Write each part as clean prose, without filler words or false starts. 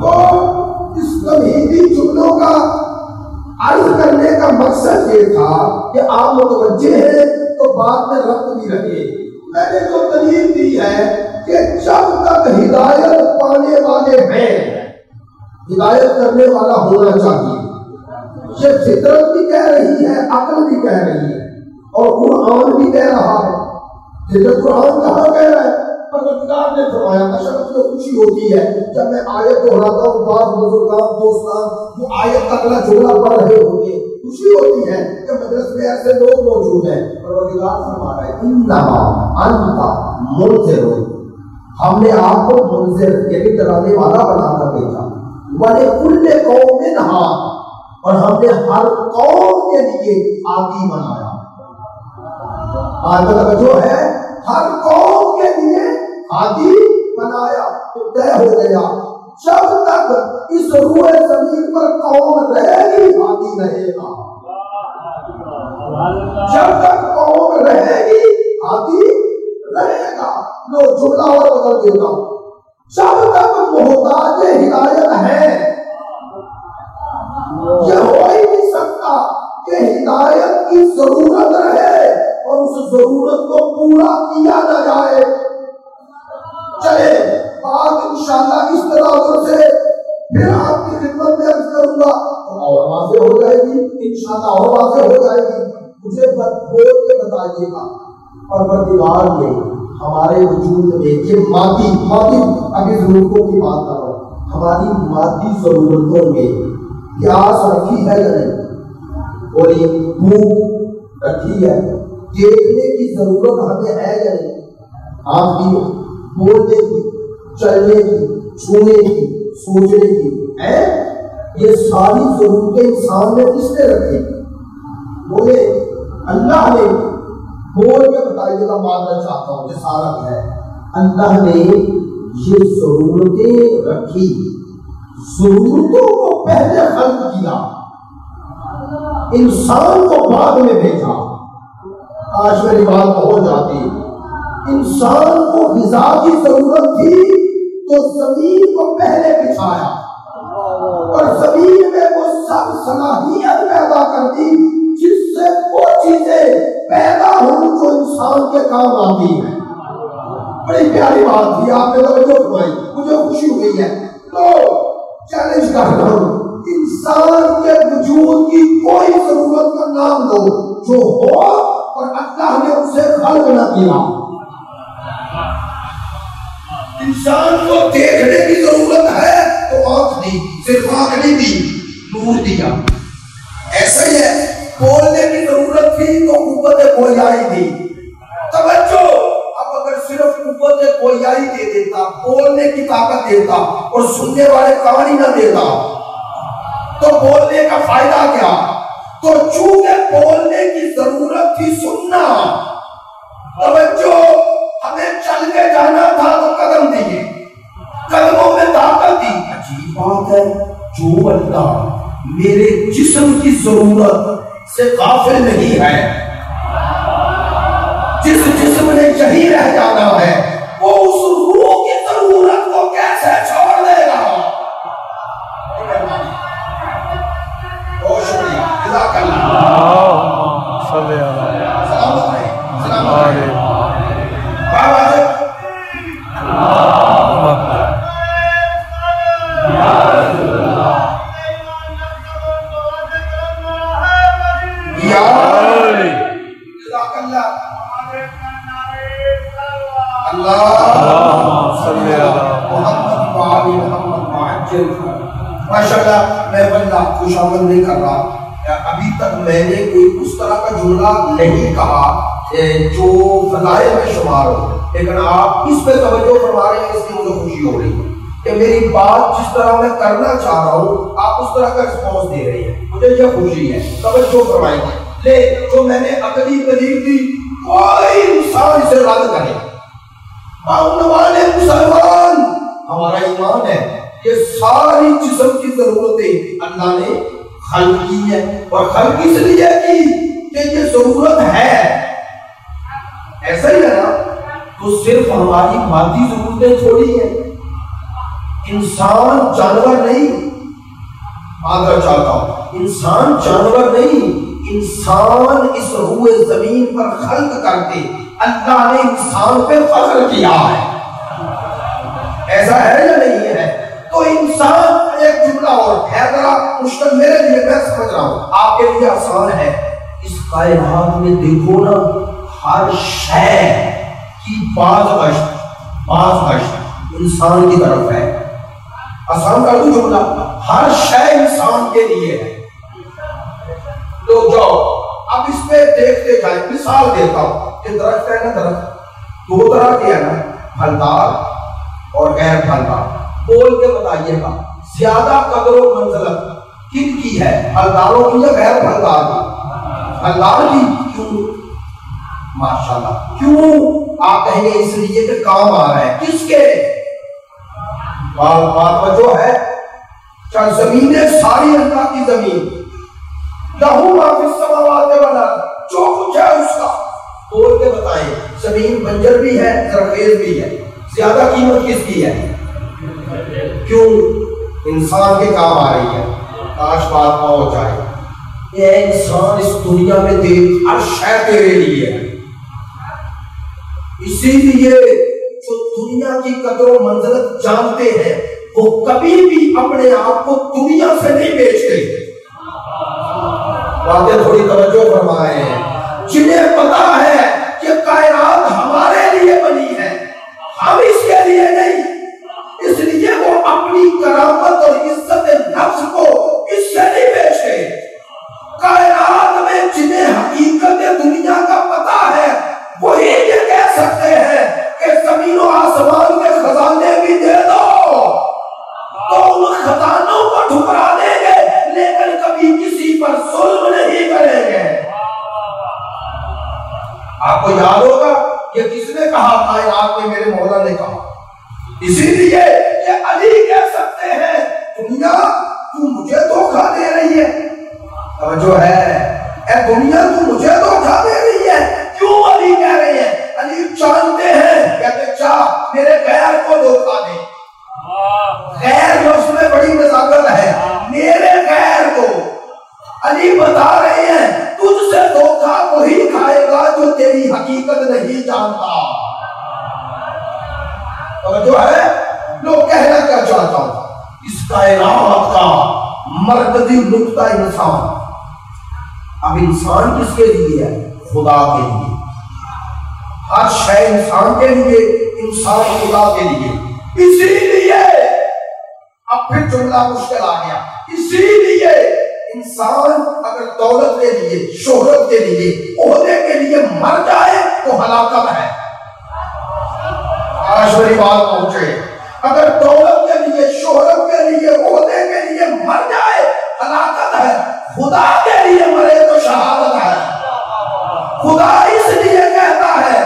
تو اس تمہیدی جملوں کا عرض کرنے کا مقصد یہ تھا کہ آپ متوجہ ہیں تو بات میں ربط بھی رکھے. میں نے جو دلیل دی ہے کہ جب تک ہدایت پانے والے ہیں ہدایت کرنے والا ہونا چاہیے. یہ فطرت بھی کہہ رہی ہے، عقل بھی کہہ رہی ہے، اور قرآن بھی کہہ رہا ہے. جیسے قرآن کہاں کہہ رہا ہے؟ پروردگار نے فرمایا. اشرف میں خوشی ہوتی ہے جب میں آیت دہراتا ہوں، بعض بزرگان دوستان جو آیت کا اگلا جملہ پڑھ رہے ہوتے ہیں، خوشی ہوتی ہے کہ مدرسے میں ایسے لوگ موجود ہیں. پروردگار فرما رہا ہے انما انت منذر، ہم نے آپ کو منذر یعنی ڈرانے والا بنا کر بھیجا. وَلِكُلِّ قَوْمٍ هَادٍ، اور ہم نے ہر قوم کے لیے ہادی بنایا. آج جو ہے ہر قوم کے لیے ہادی بنایا. تو طے ہو گیا جب تک اس روح زمین پر قوم رہے گی ہادی رہے گا. جب تک قوم رہے گی ہادی رہے گا. لو جملہ اور بدل دیتا ہوں. جب تک محتاج ہدایت ہے یہ ہو ہی نہیں سکتا کہ ہدایت کی ضرورت رہے اور اس ضرورت کو پورا کیا نہ جائے. چلے بات انشاءاللہ اس طرح سے پھر آپ کی خدمت میں عرض کروں گا اور واضح ہو جائے گی انشاءاللہ، اور واضح ہو جائے گی. مجھے بول کے بتائیے گا پروردگار نے ہمارے وجود میں یہ مادی ابھی ضرورتوں کی بات کر رہا ہوں، ہماری مادی ضرورتوں میں پیاس رکھی ہے یا نہیں؟ بولیے بھوک رکھی ہے؟ دیکھنے کی ضرورت ہمیں ہے یا نہیں؟ آپ کی بولنے کی، چلنے کی، چھونے کی، سوچنے کی ہے؟ یہ ساری ضرورتیں انسان نے کس نے رکھی؟ بولے اللہ نے. بول کے بتائیے گا، معذرت چاہتا ہوں، جسارت ہے. اللہ نے یہ ضرورتیں رکھی، ضرورتوں کو پہلے خلق کیا، انسان کو بعد میں بھیجا. آج میری بات ہو جاتی. انسان کو غذا کی ضرورت تھی تو زمین کو پہلے بچھایا اور زمین میں وہ سب صلاحیت پیدا کر دی جس سے وہ چیزیں پیدا ہوں جو انسان کے کام آتی ہیں. بڑی پیاری بات تھی، آپ نے توجہ فرمائی، مجھے خوشی ہوئی ہے. تو چیلنج کر رہا ہوں، انسان کے وجود کی کوئی ضرورت کا نام دو جو ہو اور اللہ نے اسے خلق نہ کیا. انسان کو دیکھنے کی ضرورت ہے تو آنکھ دی، صرف آنکھ نہیں دی، نور دیا. ایسا ہی ہے، بولنے کی ضرورت تھی تو قوت گویائی دی. توجہ، اب اگر صرف قوت گویائی دے دیتا، بولنے کی طاقت دیتا اور سننے والے کان ہی نہ دیتا تو بولنے کا فائدہ کیا؟ تو چونکہ بولنے کی ضرورت تھی سننا، توجہ، ہمیں چل کے جانا تھا تو قدم دیے، قدموں میں طاقت دی. عجیب بات ہے، جو اللہ میرے جسم کی ضرورت سے غافل نہیں ہے، جس جسم نے یہی رہ جانا ہے، وہ اس روح کی ضرورت کو کیسے چھوڑ دے گا؟ بہت شکریہ، جزاک اللہ. سلامت رہے، سلامت رہے. ماشاءاللہ، میں بندہ خوش آمد نہیں کر رہا. ابھی تک میں نے کوئی اس طرح کا جملہ نہیں کہا جو فضائل میں شمار ہو، لیکن آپ اس پہ توجہ فرما رہے ہیں، اس کی مجھے خوشی ہو رہی ہے کہ میری بات جس طرح میں کرنا چاہ رہا ہوں آپ اس طرح کا رسپانس دے رہے ہیں، مجھے یہ خوشی ہے. توجہ فرمائیں گے. لے جو میں نے عقلی دلیل دی کوئی انسان اسے رد کرے. مسلمان ہمارا ایمان ہے یہ ساری جسم کی ضرورتیں اللہ نے خلق کی ہے، اور خلق اس لیے کی کہ یہ ضرورت ہے. ایسا ہی ہے نا، تو صرف ہماری مادی ضرورتیں تھوڑی ہیں، انسان جانور نہیں، معذرت چاہتا ہوں، انسان جانور نہیں، انسان اس روئے زمین پر خلق کر کے اللہ نے انسان پہ فخر کیا ہے، ایسا ہے یا نہیں ہے؟ تو انسان، ایک جملہ اور ہے، ذرا مشکل میرے لیے، میں سمجھ رہا ہوں آپ کے لیے آسان ہے، اس کائنات میں دیکھو نا، ہر شے کی باز گشت انسان کی طرف ہے، آسان کر دوں جملہ، ہر شے انسان کے لیے ہے۔ لوگ جاؤ اب اس پہ دیکھتے جائیں، مثال دیتا ہوں، یہ درخت ہے نا، درخت دو طرح کے ہے نا، پھلدار اور غیر پھلدار، بول کے بتائیے گا زیادہ قدر و منزلت کن کی ہے، پھلداروں کی یا غیر پھلدار کی؟ پھلدار کی۔ کیوں؟ ماشاءاللہ، کیوں؟ آپ کہیں گے اس لیے کہ کام آ رہا ہے، کس کے؟ بات وجہ ہے، چل زمینیں ساری اللہ کی زمین، لہو ما فی السماوات والارض، جو کچھ ہے اس کا، بول کے بتائیں زمین بنجر بھی ہے، زرخیز بھی ہے، زیادہ قیمت کس کی ہے؟ کیوں؟ انسان کے کام آ رہی ہے، کاش بات پہنچ جائے، یہ انسان اس دنیا میں دیکھ، ہر شے تیرے لیے ہے، اسی لیے جو دنیا کی قدر و منزلت جانتے ہیں وہ کبھی بھی اپنے آپ کو دنیا سے نہیں بیچتے، باتیں تھوڑی توجہ فرمائیں، جنہیں پتا ہے کہ کائنات ہمارے لیے بنی ہے، ہم اس کے لیے نہیں، اس لیے وہ اپنی کرامت اور عزت نفس کو اس سے نہیں بیچتے۔ کائنات میں جنہیں حقیقت دنیا کا پتا ہے وہی یہ کہہ سکتے ہیں کہ زمین و آسمان کے خزانے بھی دے دو تو ان خزانوں کو ٹھکرا دیں گے، لیکن کبھی کسی پر ظلم نہیں کریں گے۔ آپ کو یاد ہوگا یہ کس نے کہا؟ کائنات میں میرے مولا نے کہا، اسی لیے یہ علی کہہ سکتے ہیں دنیا تو مجھے دھوکہ دے رہی ہے، جو ہے اے دنیا تو مجھے دھوکہ دے رہی ہے، کیوں علی کہہ رہے ہیں؟ علی جانتے ہیں، کہتے چاہ میرے غیر کو دھوکہ دے، غیر لفظ میں بڑی نزاکت ہے، میرے غیر کو علی بتا رہے ہیں تجھ سے دھوکہ وہی کھائے گا جو تیری حقیقت نہیں جانتا۔ جو ہے لوگ کہنا کیا چاہتا ہوں، اس کائنات کا مرکزی نقطہ انسان، اب انسان کس کے لیے ہے؟ خدا کے لیے، ہر شے انسان کے لیے، انسان خدا کے لیے، اسی لیے اب پھر جملہ مشکل آ گیا، اسی لیے انسان اگر دولت کے لیے، شہرت کے لیے، عہدے کے لیے مر جائے تو ہلاکت ہے۔ آج میری بات پہنچے، اگر دولت کے لیے، شہرت کے لیے، عہدے کے لیے مر جائے ہلاکت ہے، خدا کے لیے مرے تو شہادت ہے۔ خدا اس لیے کہتا ہے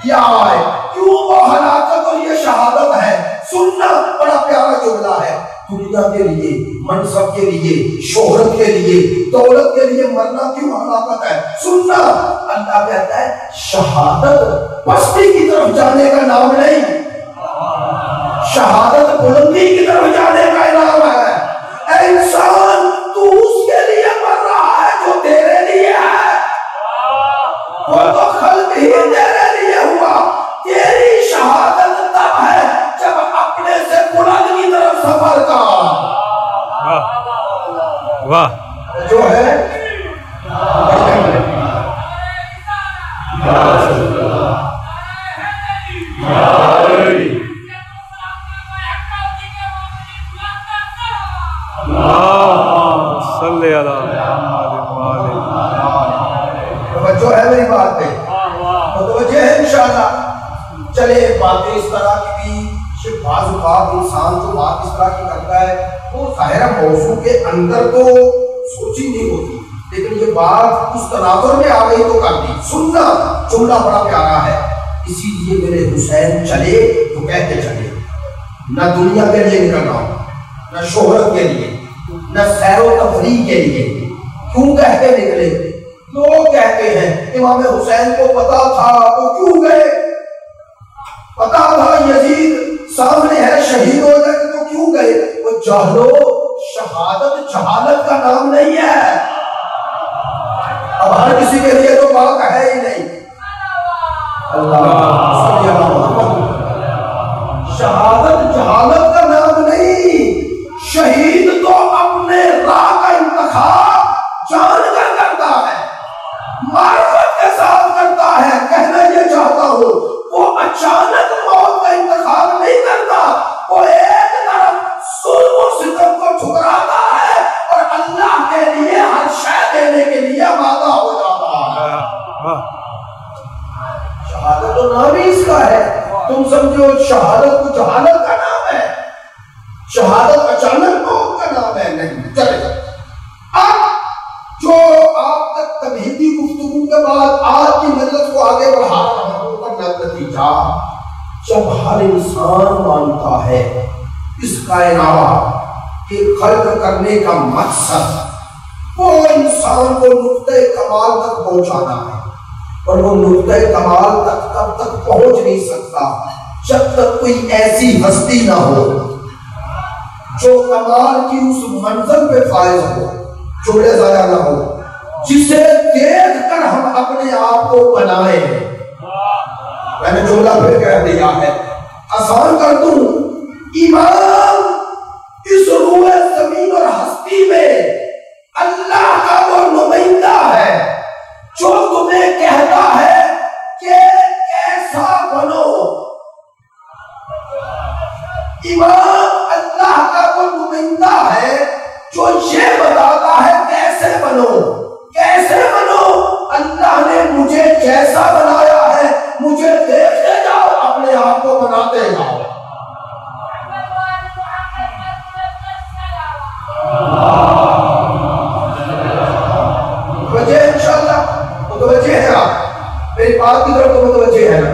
یا آئے، کیوں وہ ہلاکت اور یہ شہادت ہے؟ سننا بڑا پیارا جملہ ہے، دنیا کے لیے، منصب کے لیے، شہرت کے لیے، دولت کے لیے مرنا کیوں ہلاکت ہے؟ سننا، اللہ کہتا ہے شہادت پستی کی طرف جانے کا نام نہیں، شہادت بلندی کی طرف جانے کا نام ہے۔ اے انسان تو اس کے لیے مر رہا ہے جو تیرے لیے ہے، وہ تو خلق ہی تیرے لیے ہوا، تیری شہادت تب ہے جب اپنے سے بلند کی طرف سفر کا واہ جو ہے توجہ ہے میری بات پہ، متوجہ ہے انشاءاللہ۔ چلے باتیں اس طرح کی بھی بعض اوقات انسان جو بات اس طرح کی کرتا ہے وہ ظاہر موضوع کے اندر تو سوچی نہیں ہوتی، لیکن یہ بات اس تناظر میں آ گئی تو کر دی۔ سننا، جملہ بڑا پیارا ہے، اسی لیے میرے حسین چلے تو کہتے چلے، نہ دنیا کے لیے نکل رہا ہوں، نہ شہرت کے لیے، نہ سیر و تفریح کے لیے۔ کیوں کہتے نکلے؟ لوگ کہتے ہیں امام حسین کو پتا تھا تو کیوں گئے؟ پتا تھا یزید سامنے ہے شہید ہو جائے تو کیوں گئے؟ وہ جہلو شہادت جہالت کا نام نہیں ہے. اب ہر کسی کے لیے تو پاک ہے ہی نہیں. شہادت جہالت کا نام نہیں. شہید تو اپنے راہ کا انتخاب جان کر کرتا ہے، معرفت کے ساتھ کرتا ہے. کہنا یہ چاہتا ہوں وہ اچانک موت کا انتخاب نہیں کرتا، وہ ایک طرف ظلم و ستم کو ٹھکراتا ہے اور اللہ کے لیے ہر شے دینے کے لیے وعدہ ہو جاتا ہے. شہادت تو نام ہی اس کا ہے. تم سمجھو شہادت کو جہالت کا نام ہے، شہادت اچانک موت کا نام ہے. نہیں. چلے اب جو آپ تک تمہیدی گفتگو کے بعد آج کی مجلس کو آگے بڑھا رہا ہوں کا نتیجہ، جب ہر انسان مانتا ہے اس کائنات کے خلق کرنے کا مقصد وہ انسان کو نقطۂ کمال تک پہنچانا ہے، اور وہ نقطۂ کمال تک تب تک پہنچ نہیں سکتا جب تک کوئی ایسی ہستی نہ ہو جو کمال کی اس منزل پہ فائز ہو، جملے ضائع نہ ہو، جسے دیکھ کر ہم اپنے آپ کو بنائیں. میں نے جملہ پھر کہہ دیا ہے، آسان کر دوں. ایمان اس روح زمین اور ہستی میں اللہ کا وہ نمائندہ ہے جو تمہیں کہتا ہے کہ کیسا بنو. ایمان اللہ کا وہ نمائندہ ہے جو یہ بتاتا ہے کیسے بنو. کیسے بنو؟ اللہ نے مجھے جیسا بنایا ہے مجھے دیکھتے جاؤ، اپنے آپ کو بناتے جاؤ. متوجہ انشاءاللہ؟ متوجہ ہے آپ میری بات کی طرف؟ تو متوجہ ہے نا؟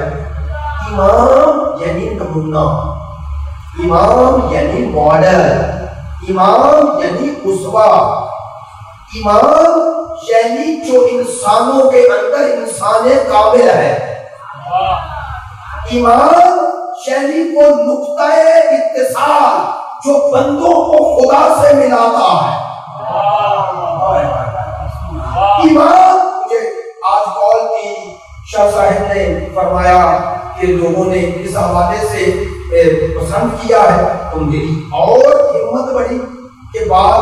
امام یعنی نمونہ، امام یعنی ماڈل، امام یعنی اسوہ، امام یعنی جو انسانوں کے اندر انسان کامل ہے، امام یعنی وہ نقطۂ اتصال جو بندوں کو خدا سے ملاتا ہے. امام مجھے آج کال کی شاہ صاحب نے فرمایا کہ لوگوں نے اس حوالے سے پسند کیا ہے، تو میری اور ہمت بڑھی کہ بعض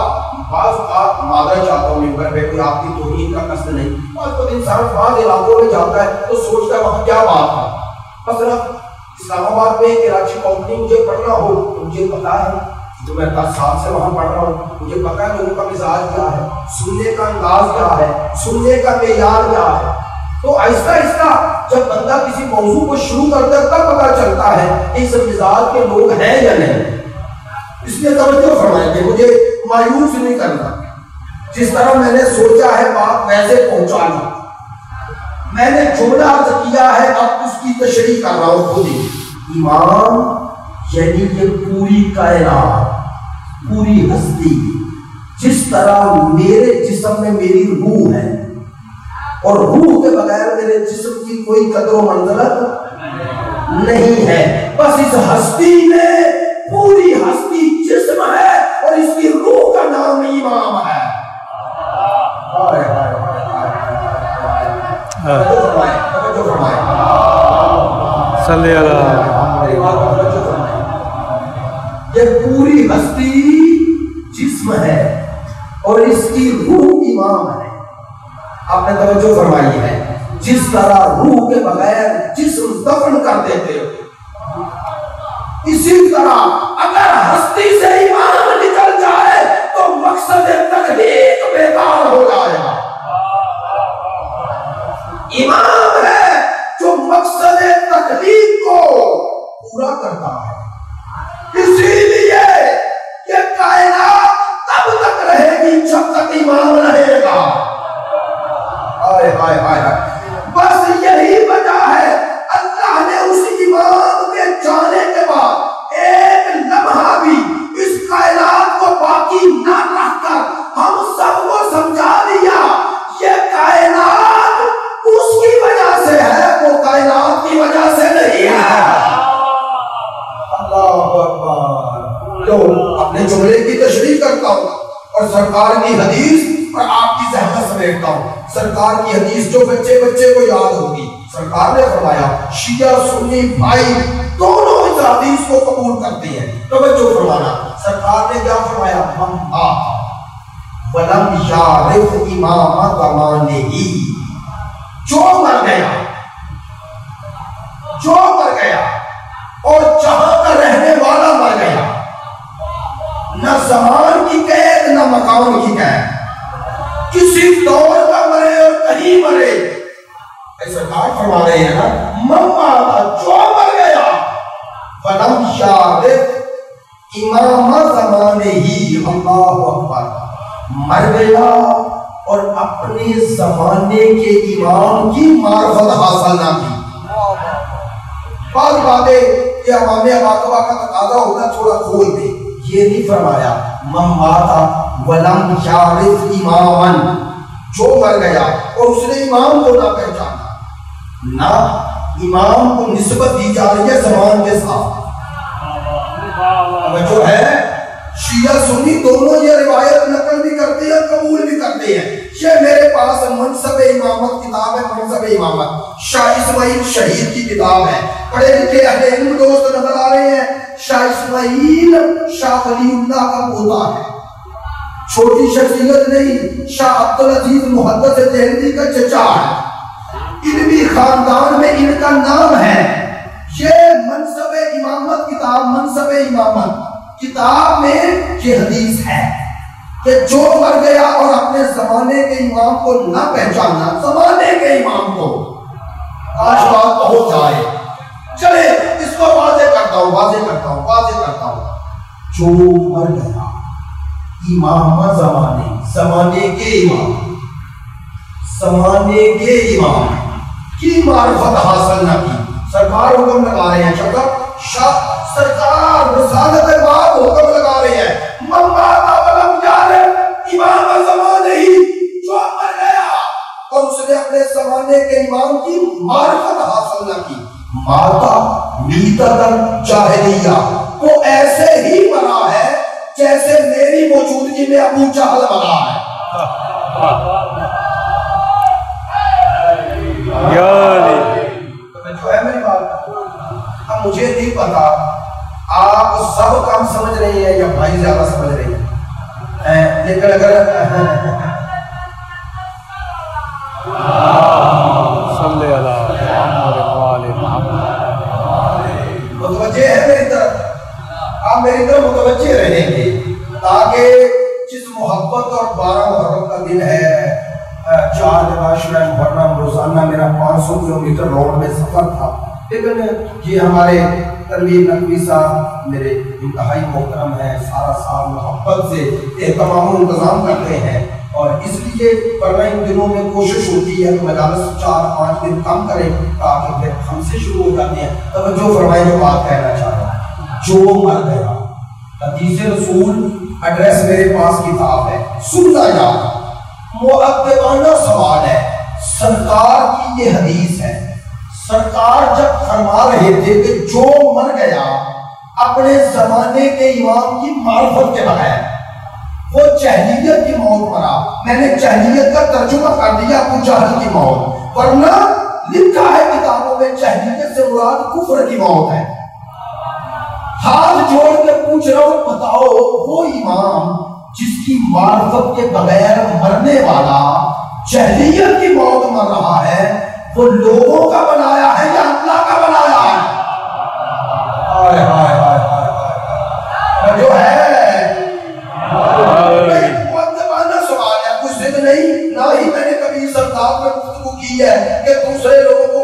اوقات معذرت چاہتا ہوں ممبر پہ، کوئی آپ کی توہین کا قصد نہیں. بعض وقت انسان بعض علاقوں میں جاتا ہے تو سوچتا ہے وہاں کیا بات ہے. مثلا اسلام آباد میں کراچی کمپنی مجھے پڑھنا ہو تو مجھے پتا ہے، جو میں 10 سال سے وہاں پڑھ رہا ہوں، مجھے پتا ہے لوگوں کا مزاج کیا ہے، سننے کا انداز کیا ہے، سننے کا معیار کیا ہے. تو آہستہ آہستہ جب بندہ کسی موضوع کو شروع کرتا ہے تب پتا چلتا ہے کہ اس مزاج کے لوگ ہیں یا نہیں. اس لیے توجہ فرمائیں کہ مجھے مایوس نہیں کرنا. جس طرح میں نے سوچا ہے بات ویسے پہنچانا. میں نے جملہ عرض کیا ہے، اب اس کی تشریح کر رہا ہوں خود ہی. ایمان یعنی یہ پوری کائنات، پوری ہستی، جس طرح میرے جسم میں میری روح ہے اور روح کے بغیر میرے جسم کی کوئی قدر و منزلت نہیں ہے، بس اس ہستی میں پوری ہستی جسم ہے اور اس کی روح کا نام امام ہے. صلی اللہ. یہ پوری ہستی جسم ہے اور اس کی روح امام ہے. آپ نے توجہ فرمائی ہے؟ جس طرح روح کے بغیر جسم دفن کر دیتے ہو، اسی طرح اگر ہستی سے ایمان نکل جائے تو مقصد تخلیق بیکار ہو جائے گا. ایمان ہے جو مقصد تخلیق کو پورا کرتا ہے. اسی لیے یہ کائنات تب تک رہے گی جب تک ایمان رہے گا. بس یہی وجہ ہے اللہ نے اس امام کے جانے کے بعد ایک لمحہ بھی اس کائنات کو باقی نہ رکھ کر ہم سب کو سمجھا دیا یہ کائنات اس کی وجہ سے ہے، وہ کائنات کی وجہ سے نہیں ہے. سرکار کی حدیث اور آپ کی زحمت سمیٹتا ہوں. سرکار کی حدیث جو بچے کو یاد ہوگی. سرکار نے فرمایا شیعہ سنی بھائی دونوں اس حدیث کو قبول کرتے ہیں. توجہ فرمانا, سرکار نے کیا فرمایا؟ من مات ولم یعرف امام زمانہ, جو مر گیا اور جہاں کا رہنے والا مر گیا, نہ زمان کی قید نہ مکان کی قید, کسی دور کا مرے اور کہیں مرے. سرکار فرما رہے ہیں نا, مماتا جو مر گیا ولم یعرف امام زمانے ہی, اللہ اکبر, مر گیا اور اپنے زمانے کے امام کی معرفت حاصل نہ کی. بعض باتیں یہ امام واقعہ کا تقاضا ہوگا تھوڑا کھول دے. یہ نہیں فرمایا من مات ولم یعرف اماما, جو مر گیا اور اس نے امام کو نہ پہچانا, نہ امام کو نسبت دی جا رہی ہے زمان کے ساتھ. جو ہے شیعہ سنی دونوں یہ روایت نقل بھی کرتے ہیں قبول بھی کرتے ہیں. یہ میرے پاس منصب امامت کتاب ہے, منصب امامت شاہ اسماعیل شہید کی کتاب ہے. پڑھے لکھے اہل علم دوست نظر آ رہے ہیں. شاہ اسماعیل شاہ ولی اللہ کا پوتا ہے, چھوٹی شخصیت نہیں. شاہ عبدالعزیز محدث دہلوی کا چچا ہے. علمی خاندان میں ان کا نام ہے. یہ منصب امامت کتاب, منصب امامت کتاب میں یہ حدیث ہے کہ جو مر گیا اور اپنے زمانے کے امام کو نہ پہچانا, زمانے کے امام کو, آج بات پہنچ جائے. چلے اس کو واضح کرتا ہوں. جو مر گیا امام زمانے کے امام کی معرفت حاصل نہ کی. سرکار حکم لگا رہے ہیں, سرکار رسالت باب حکم لگا رہے ہیں, من مات ولم یعرف امام زمانہ ہی, جو مر گیا اور اس نے اپنے زمانے کے امام کی معرفت حاصل نہ کی. ماتا میتۃ جاہلیہ, وہ ایسے ہی مرا ہے جیسے میری موجودگی میں ابو جہل مرا ہے. جو ہے میری بات, اب مجھے نہیں پتا آپ سب کم سمجھ رہے ہیں یا بھائی زیادہ سمجھ رہے ہیں, لیکن اگر متوجہ ہے میری طرف, آپ میری طرف متوجہ رہیں گے تاکہ جس محبت اور 12 محرم کا دن ہے, 4 عاشورہ محرم, روزانہ میرا 500 کلومیٹر روڈ میں سفر تھا. لیکن یہ ہمارے تنویر نقوی صاحب میرے انتہائی محترم ہیں, سارا سال محبت سے اہتمام و انتظام کرتے ہیں, اور اس لیے ورنہ ان دنوں میں کوشش ہوتی ہے کہ مجالس 4-5 دن کم کریں تاکہ پھر ہم سے شروع ہو جاتے ہیں. توجہ فرمائیں, جو بات کہنا چاہ رہا ہوں, جو مر گیا, حدیث رسول, ایڈریس میرے پاس کتاب ہے, سنتا جا. مؤدبانہ سوال ہے, سرکار کی یہ حدیث ہے. سرکار جب فرما رہے تھے کہ جو مر گیا اپنے زمانے کے امام کی معرفت کے بغیر, وہ جہلیت کی موت مرا. میں نے جہلیت کا ترجمہ کر دیا ابو جہل کی موت, ورنہ لکھا ہے کتابوں میں جہلیت سے مراد کفر کی موت ہے. ہاتھ جوڑ کے پوچھ رہا ہوں, بتاؤ وہ امام جس کی معرفت کے بغیر مرنے والا جہلیت کی موت مر رہا ہے, وہ لوگوں کا بنایا ہے یا اللہ کا بنایا ہے؟ جو ہے مؤدبانہ سوال ہے, کچھ ضد نہیں. نہ ہی میں نے کبھی اس انداز میں گفتگو کی ہے کہ دوسرے لوگوں کو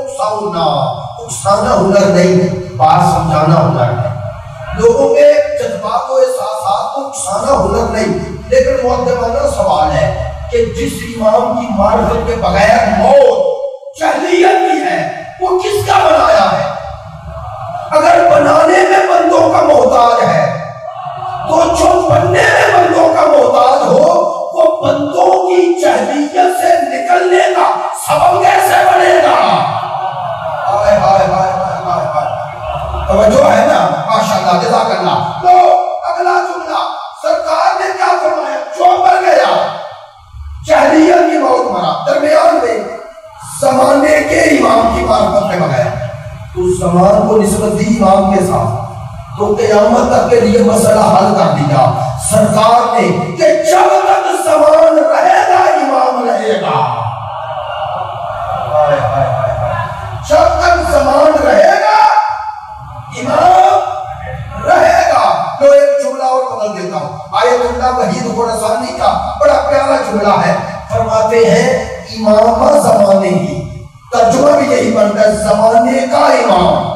اکسانا ہنر نہیں, بات سمجھانا ہنر ہے. لوگوں کے جذبات و احساسات کو اکسانا ہنر نہیں. لیکن مؤدبانہ سوال ہے کہ جس امام کی معرفت کے بغیر موت جہلیت کی ہے, وہ کس کا بنایا ہے؟ اگر بنانے میں بندوں کا محتاج ہے تو جو بننے میں بندوں کا محتاج ہو وہ بندوں کی جہلیت سے نکلنے کا سبب کیسے بنے گا؟ توجہ ہے نا, ماشاءاللہ, جزاک اللہ. تو اگلا جملہ سرکار نے کیا کیا فرمایا؟ جو مر گیا جاہلیت کی موت مرا، درمیان میں زمانے کے امام کی معرفت میں بغایا، تو زمان کو نسبت دی امام کے ساتھ، تو قیامت تک کے لیے مسئلہ حل کر دیا سرکار نے کہ جب تک زمان رہے گا امام رہے گا، جب تک زمان رہے گا امام رہے گا۔ تو ایک جملہ اور بدل دیتا ہوں، آیت اللہ وحید خراسانی کا بڑا پیارا جملہ ہے، فرماتے ہیں امام زمانے کی، ترجمہ بھی یہی بنتا ہے زمانے کا امام،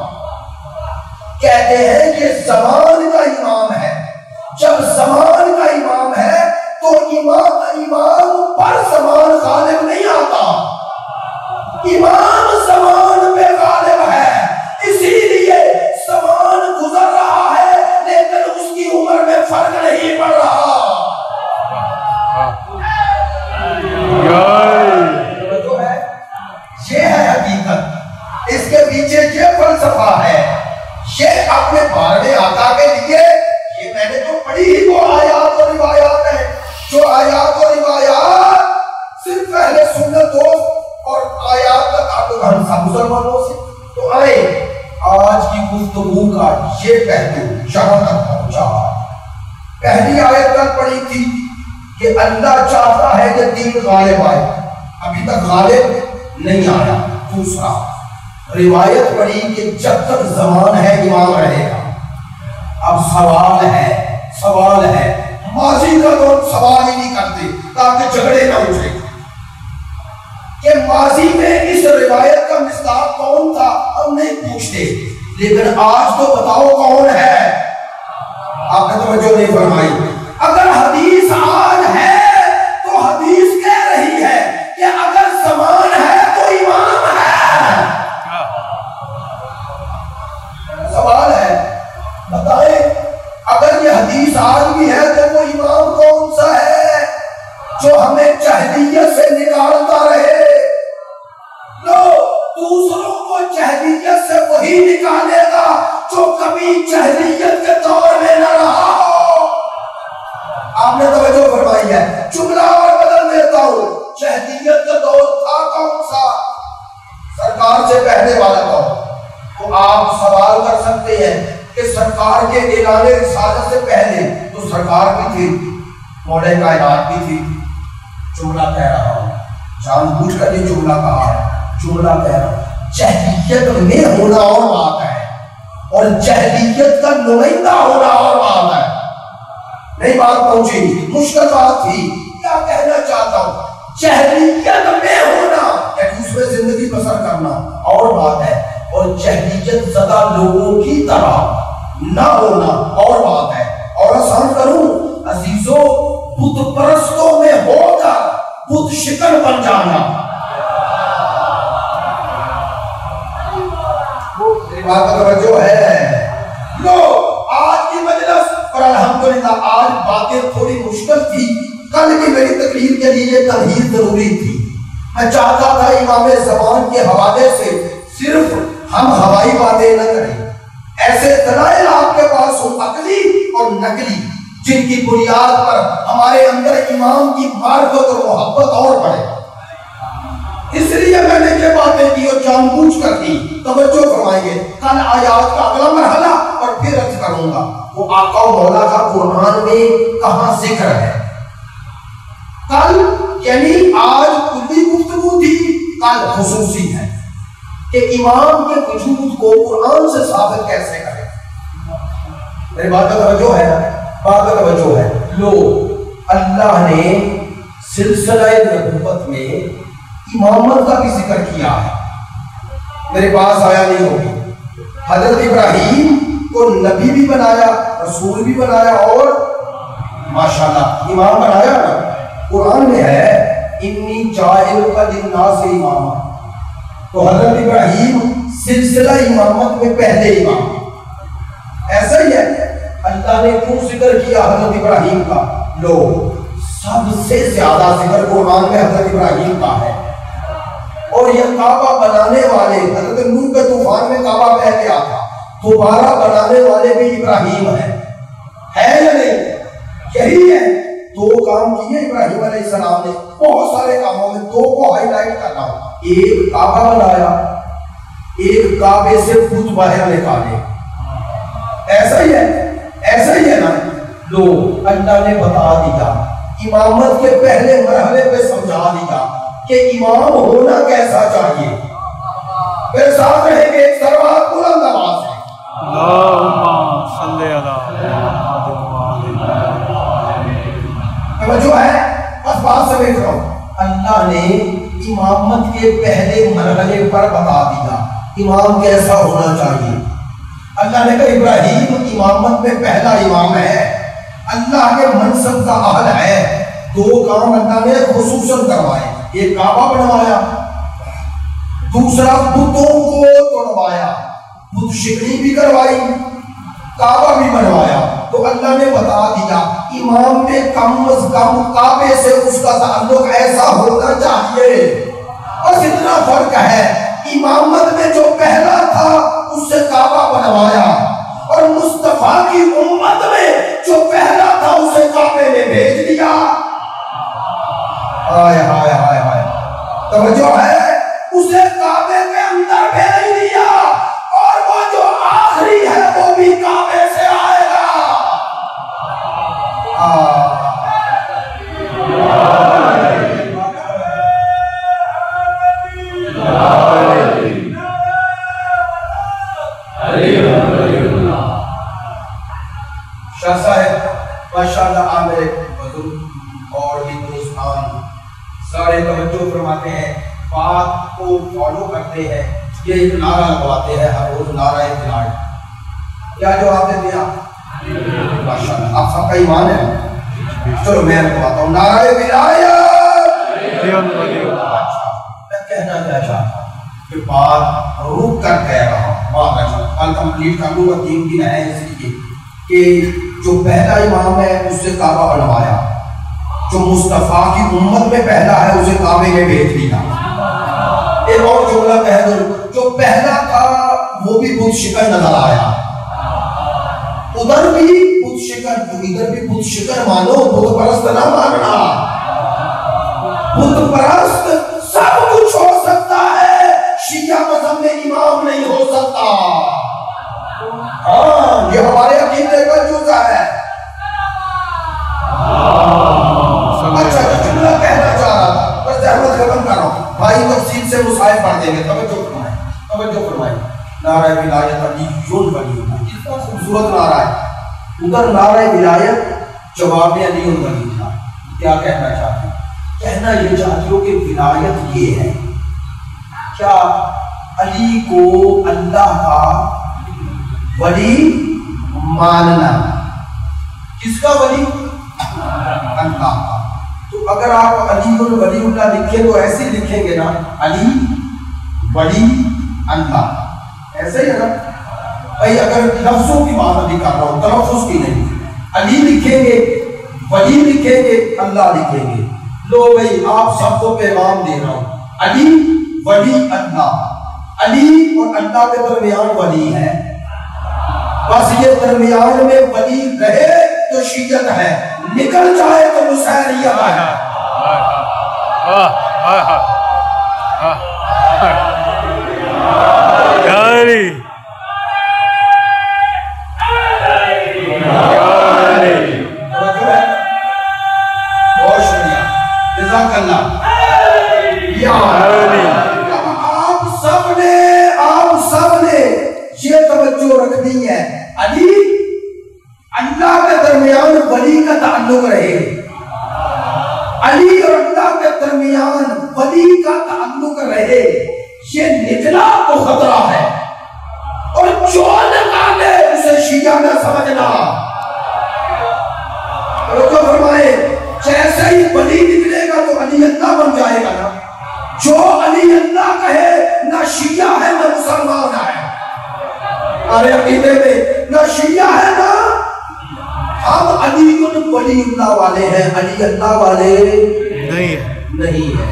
کہتے ہیں کہ زمان کا امام ہے، جب زمان کا امام ہے تو امام پر زمان غالب نہیں آتا، امام زمان پہ غالب ہے، اسی لیے زمان گزر رہا ہے لیکن اس کی عمر میں فرق نہیں پڑ رہا۔ یہ ہے حقیقت، اس کے پیچھے یہ فلسفہ ہے، یہ اپنے بارے آقا کے لیے، یہ میں نے تو پڑھی ہی وہ آیات و روایات ہیں، جو آیات و روایات صرف اہل سنت ہو اور آیات کا تعلق ہم سب مسلمانوں سے۔ تو آئے آج کی گفتگو کا یہ پہلو جہاں تک پہنچا، پہلی آیت کل پڑھی تھی کہ اللہ چاہتا ہے کہ دین غالب آئے، ابھی تک غالب نہیں آیا۔ دوسرا روایت پڑھی کہ جب تک زمان ہے امام رہے گا۔ اب سوال ہے ماضی کا لوگ سوال ہی نہیں کرتے تاکہ جھگڑے نہ اٹھے کہ ماضی میں اس روایت کا مصداق کون تھا، ہم نہیں پوچھتے، لیکن آج تو بتاؤ کون ہے۔ آپ نے توجہ نہیں فرمائی۔ اگر حدیث آج ہے تو حدیث کہہ رہی ہے کہ اگر زمان ہے تو امام ہے۔ سوال ہے، بتائیں اگر یہ حدیث آج بھی ہے تو وہ امام کون سا ہے جو ہمیں جاہلیت سے نکالتا رہے؟ لو دوسروں کو جاہلیت سے وہی نکالے گا جو کبھی جاہلیت کے دور میں نہ رہا ہو۔ آپ نے توجہ فرمائی ہے، جملہ اور بدل دیتا ہوں، جاہلیت کا دور تھا کون سا؟ سرکار سے پہلے والا دور۔ تو آپ سوال کر سکتے ہیں کہ سرکار کے اعلان رسالت سے پہلے تو سرکار بھی تھی، مولا کائنات بھی تھی۔ جملہ کہہ رہا ہوں، جان بوجھ کر یہ جملہ کہا ہے، جملہ کہہ رہا ہوں، جاہلیت میں ہونا اور بات ہے اور جاہلیت کا نمائندہ ہونا اور بات ہے۔ نہیں بات پہنچی، مشکل بات تھی، کیا کہنا چاہتا ہوں، جاہلیت میں ہونا یعنی اس میں زندگی بسر کرنا اور بات ہے، اور جاہلیت زدہ لوگوں کی طرح نہ ہونا اور بات ہے۔ اور آسان کروں عزیزوں، بت پرستوں میں ہو کر بت شکن بن جانا، بات توجہ ہے۔ لو آج کی مجلس اور الحمدللہ آج باتیں تھوڑی مشکل تھی، کل کی میری تقریر کے لیے تمہید ضروری تھی۔ میں چاہتا تھا امام زمان کے حوالے سے صرف ہم ہوائی باتیں نہ کریں، ایسے دلائل آپ کے پاس ہوں عقلی اور نقلی جن کی بنیاد پر ہمارے اندر امام کی معرفت اور محبت اور بڑھے۔ اس لیے میں نے یہ باتیں کی اور جان بوجھ کر کی۔ توجہ فرمائیں گے، کل آیات کا اگلا مرحلہ اور پھر عرض کروں گا وہ آقا و مولا کا قرآن میں کہاں ذکر ہے۔ کل یعنی آج کلی گفتگو تھی، کل خصوصی ہے کہ امام کے وجود کو قرآن سے ثابت کیسے کریں۔ میری بات کا توجہ ہے، بات کا توجہ ہے۔ لو اللہ نے سلسلہ نبوت میں امامت کا بھی ذکر کیا ہے، میرے پاس آیا نہیں ہوگی۔ حضرت ابراہیم کو نبی بھی بنایا، رسول بھی بنایا اور ماشاءاللہ امام بنایا نا۔ قرآن میں ہے انی جاعلک للناس اماما، تو حضرت ابراہیم سلسلہ امامت میں پہلے امام، ایسا ہی ہے۔ اللہ نے کیوں ذکر کیا حضرت ابراہیم کا؟ لو سب سے زیادہ ذکر قرآن میں حضرت ابراہیم کا ہے، اور یہ کعبہ بنانے والے حضرت نوح کے طوفان میں کعبہ بہ گیا تھا، دوبارہ بنانے والے بھی ابراہیم ہیں، ہے یا نہیں؟ یہی ہے دو کام کیے ابراہیم علیہ السلام نے، بہت سارے کاموں میں دو کو ہائی لائٹ کر رہا ہوں۔ ایک کعبہ بنایا، ایک کعبے سے بت باہر نکالے، ایسا ہی ہے، ایسا ہی ہے نا۔ لو اللہ نے بتا دیا، امامت کے پہلے مرحلے پہ سمجھا دیا کہ امام ہونا کیسا چاہیے۔ پھر ساتھ رہیں گے ایک سروات بلند آواز ہے، اللہم صلی علی جو ہے بس بات سمجھ رہا ہوں۔ اللہ نے امامت کے پہلے مرحلے پر بتا دیا امام کیسا ہونا چاہیے۔ اللہ نے کہا ابراہیم امامت میں پہلا امام ہے، اللہ کے منصب کا اہل ہے۔ دو کام اللہ نے خصوصاً کروائے، ایک کعبہ بنوایا، دوسرا بتوں کو توڑوایا، بت شکنی بھی کروائی، کعبہ بھی بنوایا۔ تو اللہ نے بتا دیا امام میں کم از کم کعبے سے اس کا تعلق ایسا ہونا چاہیے۔ اور اتنا فرق ہے، امامت میں جو پہلا تھا اس سے کعبہ بنوایا، اور مصطفیٰ کی امت میں جو پہلا تھا اسے کعبے میں بھیج دیا۔ ہائے ہائے ہائے ہائے، توجہ ہے، اسے کعبے کے اندر بھیج دیا، اور وہ جو آخری ہے وہ بھی کعبے سے آئے گا۔ شاہ صاحب ماشاءاللہ عامر بزرگ اور ہندوستان سارے توجہ فرماتے ہیں، بات کو فالو کرتے ہیں، یہ ایک نعرہ لگواتے ہیں ہر روز، نعرہ بلال۔ کیا جواب دے دیا؟ ماشاءاللہ آپ سب کا ایمان ہے۔ چلو میں لگواتا ہوں نعرہ ولایت۔ میں کہنا کیا چاہتا ہوں کہ بات روک کر کہہ رہا ہوں، کل کمپلیٹ کر لوں گا، 3 دن ہے اس لیے کہ جو پہلا امام ہے اس سے کعبہ بنوایا، جو مصطفیٰ کی امت میں پہلا ہے اسے کعبے میں بھیج دیا۔ ایک اور جملہ کہہ دوں، جو پہلا تھا وہ بھی بت شکن نظر آیا، ادھر بھی بت شکن، ادھر بھی بت شکن مانو، بت پرست نہ ماننا۔ بت پرست سب کچھ ہو سکتا ہے، شیعہ مذہب میں امام نہیں ہو سکتا۔ ہاں، یہ ہمارے عقیدے کا جزء ہے۔ اچھا جملہ کہنا چاہ رہا تھا، بس زحمت ختم کر رہا ہوں، بھائی تفصیل سے مسائل پڑھ دیں گے۔ توجہ فرمائیں، توجہ فرمائیں، نعرہ ولایت علی ولی اللہ، اتنا خوبصورت نعرہ ہے۔ ادھر نعرہ ولایت جواب علی ولی اللہ، کیا کہنا چاہتے ہیں؟ کہنا یہ چاہتی ہو کہ ولایت یہ ہے، کیا علی کو اللہ کا ولی ماننا۔ کس کا ولی؟ اللہ کا۔ تو اگر آپ علی ولی اللہ لکھیں تو ایسے لکھیں گے نا، علی ولی اللہ، ایسے ہی ہے نا بھائی۔ اگر لفظوں کی بات ابھی کر رہا ہوں، تلفظ کی نہیں، علی لکھیں گے، ولی لکھیں گے، اللہ لکھیں گے۔ لو بھائی آپ سب کو پیغام دے رہا ہوں، علی ولی اللہ، علی اور اللہ کے درمیان ولی ہے، بس یہ درمیان میں ولی رہے تو شیعت ہے، نکل جائے تو مسیحیت ہے۔ بہت شکریہ، جزاک اللہ۔ آپ سب نے یہ توجہ رکھنی ہے، علی اللہ کے درمیان ولی کا تعلق رہے، علی اور اللہ کے درمیان ولی کا تعلق رہے، یہ نکلا تو خطرہ ہے، اور جو نکالے اسے شیعہ نہ سمجھنا۔ توجہ فرمائے، جیسے ہی ولی نکلے گا تو علی اللہ بن جائے گا نا۔ جو علی اللہ کہے نہ شیعہ ہے نہ مسلمان ہے، ہمارے عقیدے میں نہ شیعہ ہے نہ ہم علی ولی اللہ والے ہیں، علی اللہ والے نہیں ہے۔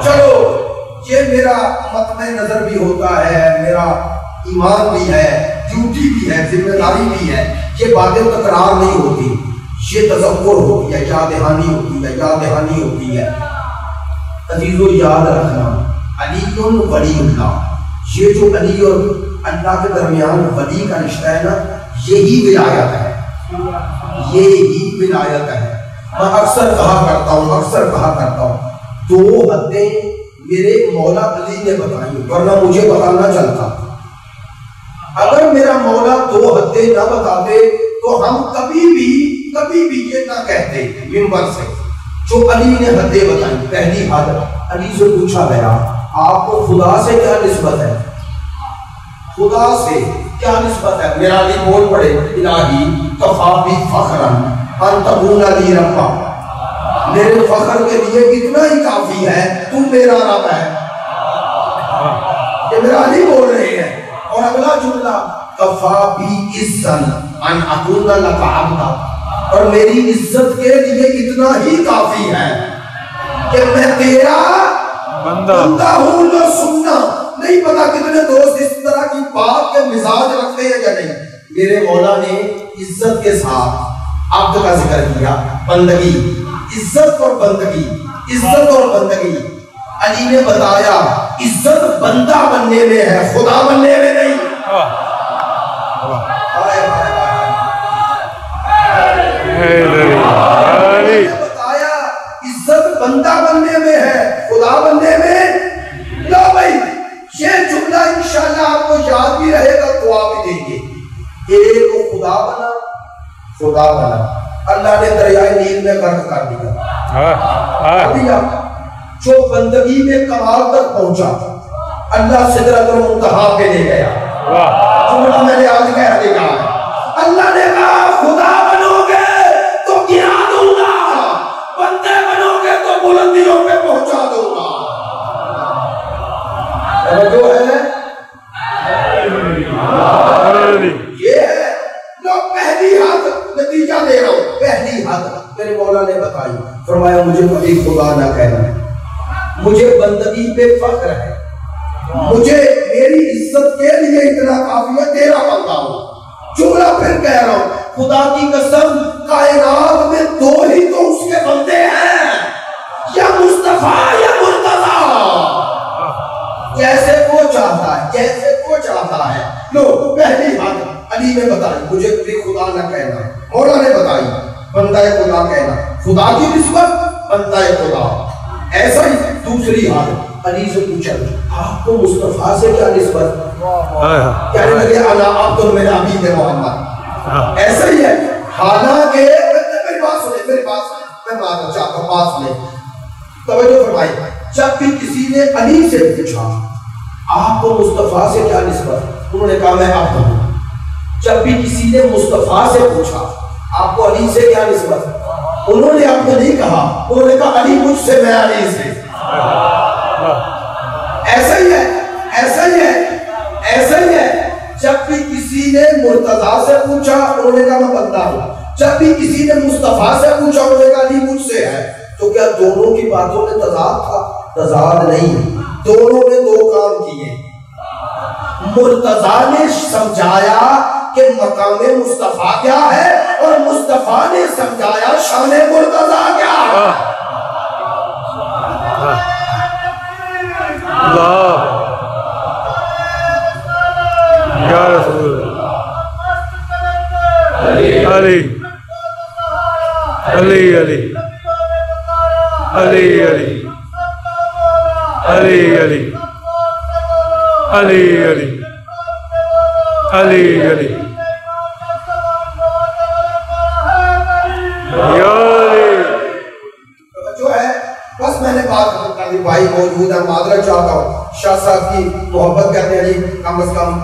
چلو یہ میرا مطمع نظر بھی ہوتا ہے، میرا ایمان بھی ہے، ڈیوٹی بھی ہے، ذمہ داری بھی ہے. یہ باتیں تکرار نہیں ہوتی، یہ تذکر ہوتی ہے، یاد دہانی ہوتی ہے، یاد دہانی ہوتی ہے. عزیزو یاد رکھنا، علی ولی اللہ، یہ جو علی اور اللہ کے درمیان ولی کا رشتہ ہے نا، یہی ولایت ہے، یہی ولایت ہے. میں اکثر کہا کرتا ہوں 2 حدیں میرے مولا علی نے بتائی، ورنہ مجھے بتانا چلتا. اگر میرا مولا 2 حدیں نہ بتاتے تو ہم کبھی بھی یہ نہ کہتے منبر سے جو علی نے حدیں بتائی. پہلی حد، علی سے پوچھا گیا آپ کو خدا سے کیا نسبت ہے؟ خدا سے کیا نسبت ہے؟ میرا علی بول پڑے الہی کفا بی فخرا ان تکون لی ربا، میرے فخر کے لیے اتنا ہی کافی ہے تو میرا رب ہے. یہ میرا علی بول رہے ہیں. اور اگلا جملہ کفا بی عزن ان اکون لک عبدا، اور میری عزت کے لیے اتنا ہی کافی ہے کہ میں تیرا بندہ ہوں. نہ سننا نہیں پتا کتنے دوست اس طرح کی بات کے مزاج رکھتے ہیں یا نہیں. میرے مولا نے عزت کے ساتھ عبد کا ذکر کیا، بندگی، عزت اور بندگی، عزت اور بندگی. علی نے بتایا عزت بندہ بننے میں ہے، خدا بننے میں نہیں. بتایا عزت بندہ بننے میں ہے، خدا بننے میں. لو بھائی یہ جملہ انشاءاللہ آپ کو یاد بھی رہے گا تو آپ بھی دیں گے. ایک کو خدا بنا، اللہ نے دریائے نیل میں غرق کر دیا. جو بندگی میں کمال تک پہنچا اللہ سدرۃ المنتہا پہ لے گیا. جملہ میں نے آج کہہ دیا، اللہ نے کہا خدا بنو گے تو گرا دوں گا، بندے بنو گے تو بلندیوں پہ پہنچا دوں گا. جو ہے یہ ہے. لوگ پہلی حد نتیجہ دے رہا ہوں، پہلی حد میرے مولا نے بتائی. فرمایا مجھے کبھی خدا نہ کہنا، مجھے بندگی پہ فخر ہے، مجھے میری عزت کے لیے اتنا کافی ہے تیرا بندہ ہوں. جملہ پھر کہہ رہا ہوں، خدا کی قسم کائنات میں 2 ہی تو اس کے بندے ہیں، یا مصطفیٰ یا مرتضیٰ. جیسے وہ چاہتا ہے. لو پہلی بات علی نے بتائی مجھے کبھی خدا نہ کہنا، مولا نے بتائی بندہ خدا کہنا، خدا کی نسبت بندہ خدا. ایسا ہی دوسری حالت علی سے پوچھا آپ کو مصطفیٰ سے کیا نسبت؟ کہنے لگے انا عبد من عبید محمد. ایسا ہی ہے. حالانکہ میری بات سنیں، میں ماننا چاہتا ہوں، پاس میں توجہ فرمائی. جب بھی کسی نے علی سے پوچھا آپ کو مصطفیٰ سے کیا نسبت، انہوں نے کہا میں عبد ہوں. جب بھی کسی نے مصطفیٰ سے پوچھا آپ کو علی سے کیا نسبت، انہوں نے عبد نہیں کہا، انہوں نے کہا علی مجھ سے میں علی سے. ایسا ہی ہے. جب بھی کسی نے مرتضیٰ سے پوچھا انہوں نے کہا میں بندہ ہوں. جب بھی کسی نے مصطفیٰ سے پوچھا انہوں نے کہا علی مجھ سے ہے. تو کیا دونوں کی باتوں میں تضاد تھا؟ تضاد نہیں، دونوں نے 2 کام کیے. مرتضیٰ نے سمجھایا کہ مقام مصطفیٰ کیا ہے اور مصطفیٰ نے سمجھایا شان مرتضیٰ کیا ہے. یا رسول اللہ علی علی علی علی علی علی علی علی علی علی علی جو ہے. بس میں نے بات کر دی، بھائی موجود ہے، معذرت چاہتا ہوں. شاہ صاحب کی محبت کرتے ہیں جی، کم از کم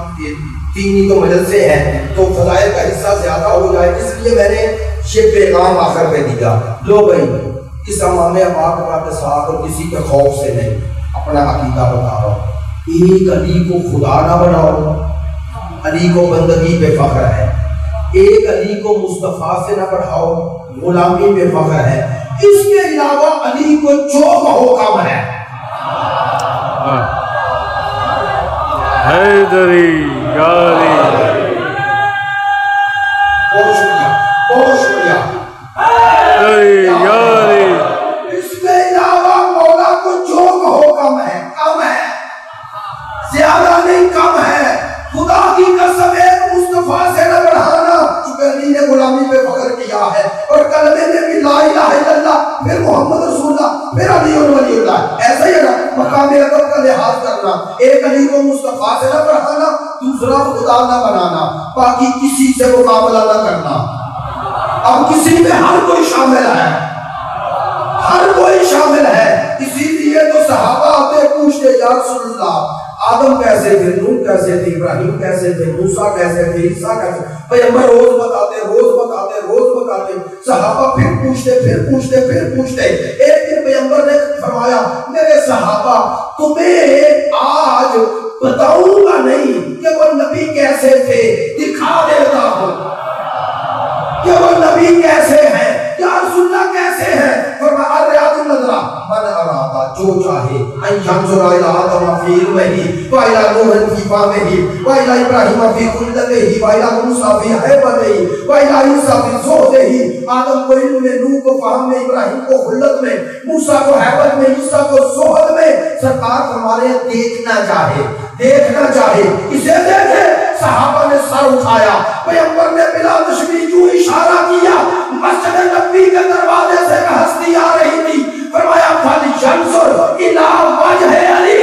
3 ہی تو مجلسے ہیں تو فضائل کا حصہ زیادہ ہو جائے، اس لیے میں نے یہ پیغام آخر پہ دیا. لو بھائی اس امام پاک کے ساتھ اور کسی کے خوف سے نہیں، اپنا عقیدہ بتا رہا ہوں. ایک علی کو خدا نہ بناؤ، علی کو بندگی پہ فخر ہے. ایک علی کو مصطفیٰ سے نہ بڑھاؤ، غلامی پہ فخر ہے. اس کے علاوہ علی کو جو کہو کم ہے. حیدری پھر محمد رسول اللہ، پھر علی ولی اللہ. ایسا ہی ہے نا مقام ادب کا لحاظ کرنا. ایک علی کو مصطفیٰ سے نہ بڑھانا، دوسرا خدا نہ بنانا، باقی کسی سے مقابلہ نہ کرنا. اب کسی میں ہر کوئی شامل ہے، ہر کوئی شامل ہے. اسی لیے تو صحابہ آتے پوچھتے یا رسول اللہ آدم کیسے تھے، نوح کیسے تھے، ابراہیم کیسے تھے، موسیٰ کیسے تھے، عیسیٰ کیسے تھے. پیغمبر روز بتاتے روز بتاتے روز بتاتے. صحابہ پھر پوچھتے. ایک دن پیغمبر نے فرمایا میرے صحابہ تمہیں آج بتاؤں گا نہیں کہ وہ نبی کیسے تھے، دکھا دیتا ہوں کہ وہ نبی کیسے ہیں. یا رسول اللہ کیسے ہیں؟ فرمایا الریاض النظرہ من ارادہ جو چاہے ان ینظر الی آدم فی علمہ و الی نوح فی فہمہ و الی ابراہیم فی خلقتہ و الی موسیٰ فی ہیبتہ و الی عیسیٰ فی زہدہ. آدم کو علم میں، نوح کو فہم میں، ابراہیم کو خلقت میں، موسیٰ کو ہیبت میں، عیسیٰ کو زہد میں. سرکار فرمانے دیکھنا چاہے اسے دیکھے. صحابہ نے سر اٹھایا. پیغمبر نے بلا تشبیہ جو اشارہ کیا مسجد نبوی کے دروازے سے ایک ہستی آ رہی تھی. فرمایا فَلْيَنْظُرْ إِلَىٰ وَجْهِ عَلِيٍّ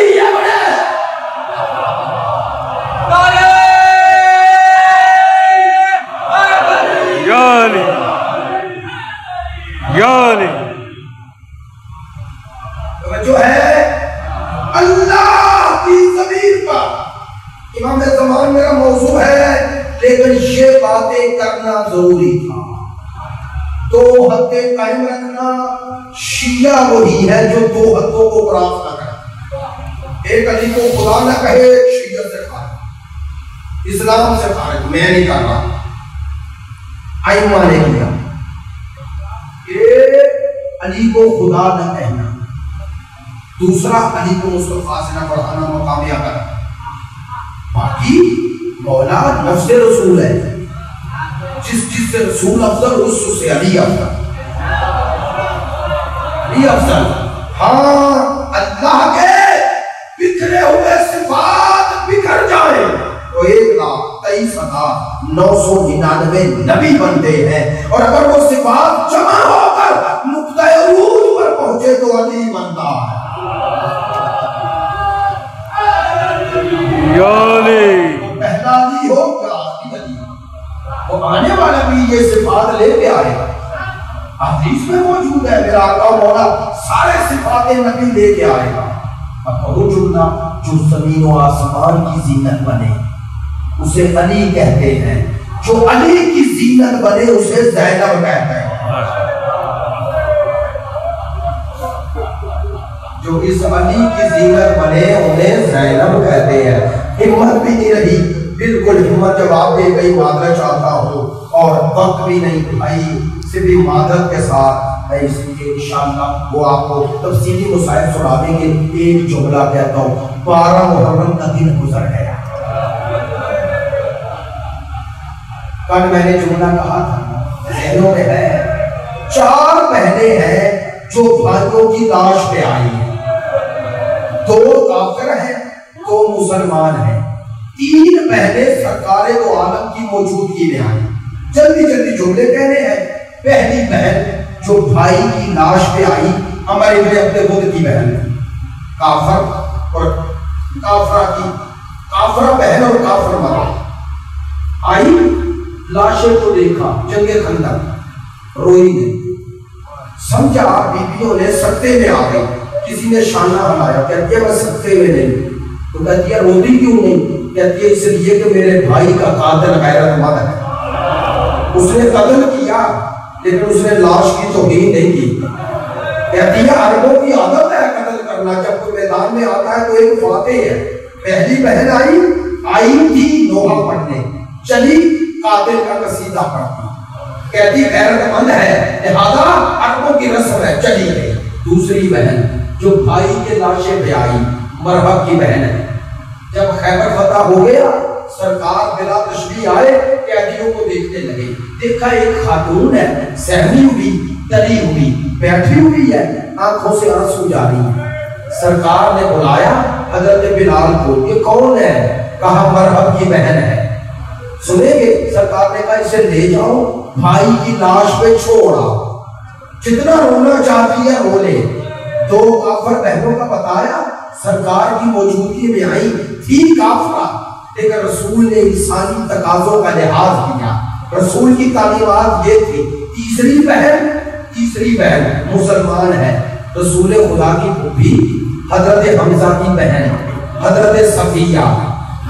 جو ہے اللہ کی زمین پر. امام زمان میرا موضوع ہے لیکن یہ باتیں کرنا ضروری تھا. دو حدیں قائم رکھنا. شیعہ وہی ہے جو دو حدوں کو کراس نہ کرے. ایک علی کو خدا نہ کہے، شیعہ سے خارج، اسلام سے خارج. میں نہیں کر رہا، ائمہ نے کیا. ایک علی کو خدا نہ کہنا، دوسرا علی کو مصطفیٰ سے نہ بڑھانا، مقام اعلیٰ. باقی مولا نفس رسول ہے، جس سے رسول افضل اس سے علی افضل. ہاں اللہ کے بکھرے ہوئے صفات بکھر جائیں تو 1,23,999 نبی بنتے ہیں، اور اگر وہ صفات جمع ہو کر نقطہ عروج پر پہنچے تو علی بنتا ہے. پہلا علی ہو کیا آخری علی ہو، وہ آنے والا بھی یہ صفات لے کے آئے گا. حدیث میں موجود ہے میرا آقا مولا سارے صفات نبی لے کے آئے گا. اب وہ جملہ جو زمین و آسمان کی زینت بنے اسے علی کہتے ہیں، جو علی کی زینت بنے اسے زینب کہتے ہیں. جو اس علی کی زینت بنے انہیں زینب کہتے ہیں. ہمت بھی نہیں رہی، بالکل ہمت جواب دے گئی معذرت چاہتا ہوں، اور وقت بھی نہیں بھائی سے بھی معذرت کے ساتھ میں اس لیے انشاءاللہ وہ آپ کو تفصیلی مسائل سنا دیں گے. ایک جملہ کہتا ہوں، 12 محرم کا دن گزر گیا. کل میں نے جملہ کہا تھا ذہنوں میں ہے، 4 بہنیں ہیں جو بھائیوں کی لاش پہ آئی ہیں. 2 کافر ہیں، 2 مسلمان ہیں. 3 بہنیں سرکار دو عالم کی موجودگی میں آئی. جلدی جملے کہنے ہیں. پہلی بہن جو بھائی کی لاش پہ آئی، ہمارے ابن عبد خود کی بہن، کافر اور کافرہ بہن اور کافر مرد آئی. لاشیں کو دیکھا، جنگ خندق، روئی نہیں. سمجھا بیویوں نے سکتے میں آ گئی. کسی نے شانہ ہلایا، کہتی ہے میں سکتے میں نہیں. تو کہتی ہے روتی کیوں نہیں؟ کہتی ہے اس لیے کہ میرے بھائی کا قاتل غیرت مند ہے. اس نے قتل کیا لیکن اس نے لاش کی توہین نہیں کی. کہتی ہے عربوں کی عادت ہے قتل کرنا، جب کوئی میدان میں آتا ہے تو ایک فاتح ہے. پہلی بہن آئی تھی نوحہ پڑھنے، چلی قاتل کا قصیدہ پڑھتی. کہتی غیرت مند ہے لہذا عربوں کی رسم ہے، چلی گئی. دوسری بہن جو بھائی کے لاشیں پہ آئی، مرحب کی بہن ہے. جب خیبر فتح ہو گیا سرکار بلا تشریح آئے، قیدیوں کو دیکھنے لگے. دیکھا ایک خاتون ہے، سہمی ہوئی، تلی ہوئی، بیٹھی ہوئی ہے، آنکھوں سے آنسو جاری ہے. سرکار نے بلایا حضرت بلال کو، یہ کون ہے؟ کہا مرحب کی بہن ہے. سنیں گے؟ سرکار نے کہا اسے لے جاؤ، بھائی کی لاش پہ چھوڑا. جتنا رونا چاہتی ہے رو لے. دو کافر بہنوں کا بتایا، سرکار کی موجودگی میں آئی تھی کافرہ، لیکن رسول نے انسانی تقاضوں کا لحاظ کیا. رسول کی تعلیمات یہ تھی، تیسری بہن مسلمان ہے، رسول خدا کی پھوپھی حضرت حمزہ کی بہن حضرت صفیہ.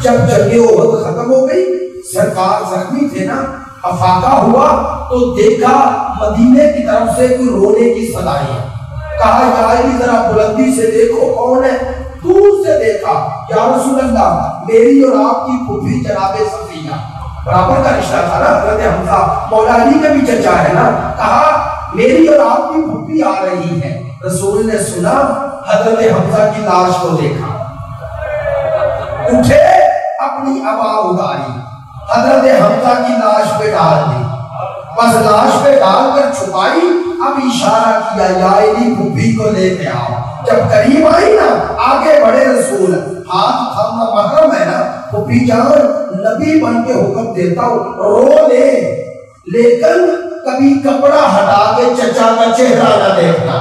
جب جنگ احد ختم ہو گئی، سرکار زخمی تھے نا، افاقہ ہوا تو دیکھا مدینے کی طرف سے کوئی رونے کی صدائیں. کہا یا علی ذرا بلندی سے دیکھو کون ہے. دور سے دیکھا، یا رسول اللہ میری اور آپ کی پھوپھی جناب صفیہ. برابر کا رشتہ تھا نا، حضرت حمزہ مولا علی کے بھی چچا ہے نا. کہا میری اور آپ کی پھوپھی آ رہی ہے. رسول نے سنا، حضرت حمزہ کی لاش کو دیکھا، اٹھے اپنی عبا اتاری، حضرت حمزہ کی لاش پہ ڈال دی. بس لاش پہ ڈال کر چھپائی، اب اشارہ کیا یا علی پھوپھی کو لے کے آؤ. جب قریب آئی نا، آگے بڑھے رسول، ہاتھ تھامنا محرم ہے نا. پھوپھی جان نبی بن کے حکم دیتا ہوں رو لے، لیکن کبھی کپڑا ہٹا کے چچا کا چہرہ نہ دیکھنا.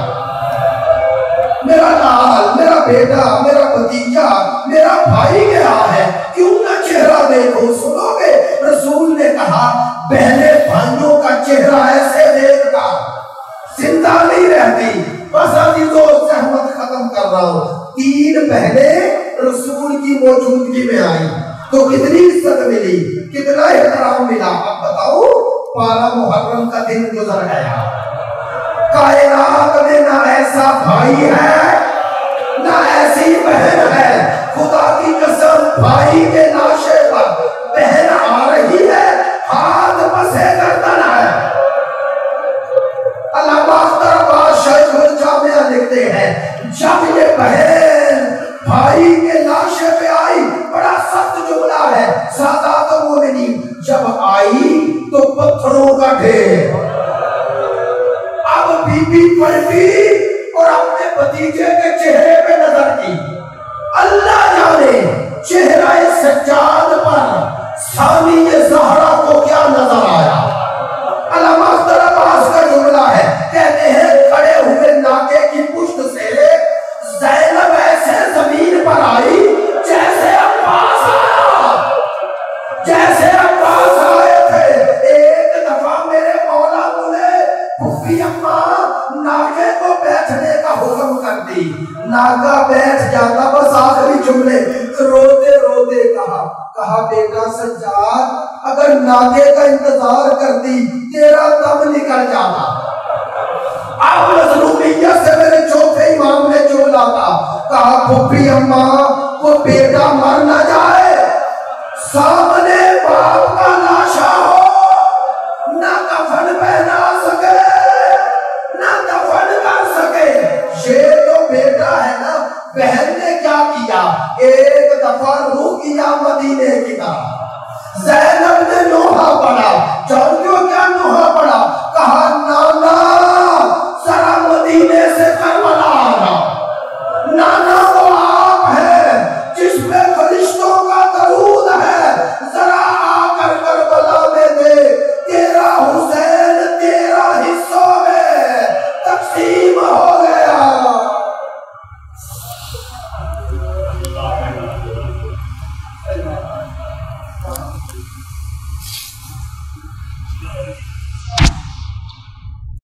میرا لال، میرا بیٹا، میرا بھتیجا، میرا بھائی گیا ہے، کیوں نہ چہرہ دیکھو. سنو گے؟ رسول نے کہا بہنیں بھائیوں کا چہرہ ایسے دیکھ کر زندہ نہیں رہتی. بس عزیزو زحمت ختم کر رہا ہوں. 3 بہنیں رسول کی موجودگی میں آئی تو کتنی عزت ملی، کتنا احترام ملا. اب بتاؤ، 12 محرم کا دن گزر گیا، کائنات میں نہ ایسا بھائی ہے نہ ایسی بہن ہے. خدا کی قسم، بھائی کے لاشے پر بہن آ رہی ہے، ہاتھ مسے گردن ہے. علامہ اختر عباس شیخ الجامعہ لکھتے ہیں، جب یہ بہن بھائی کے لاشے پہ آئی، بڑا سخت جملہ ہے، سادات المومنین، جب آئی تو پتھروں کا ڈھیر. اب بی بی پلٹی اور اپنے بھتیجے کے چہرے پہ نظر کی. اللہ جانے چہرہ سجاد پر سامی زہرا کو کیا نظر آیا. علامہ اختر عباس کا جملہ ہے، کہتے ہیں کھڑے ہوئے ناکے کی پشت سے زینب ایسے زمین پر آئی جیسے عباس آیا، جیسے عباس آئے تھے. ایک دفعہ میرے مولا بولے پھوپھی اماں ناکے کو بیٹھنے کا حکم کر دی. ناکا بیٹھ جاتا. بس آخری جملے روتے روتے کہا بیٹا سجاد، اگر ناکے کا انتظار کرتی تیرا دم نکل جاتا. اب مظلومیت سے میرے چوتھے امام نے جو لاتا، کہا پھوپھی اماں وہ بیٹا مر نہ جائے، سامنے باپ کا لاشا ہو، نہ کفن پہنا سکے نہ دفن کر سکے. یہ تو بیٹا ہے نا. بہن نے کیا کیا؟ ایک دفعہ رخ کیا مدینے کی طرف. زینب نے نوحہ پڑھا. جانتے ہو کیا نوحہ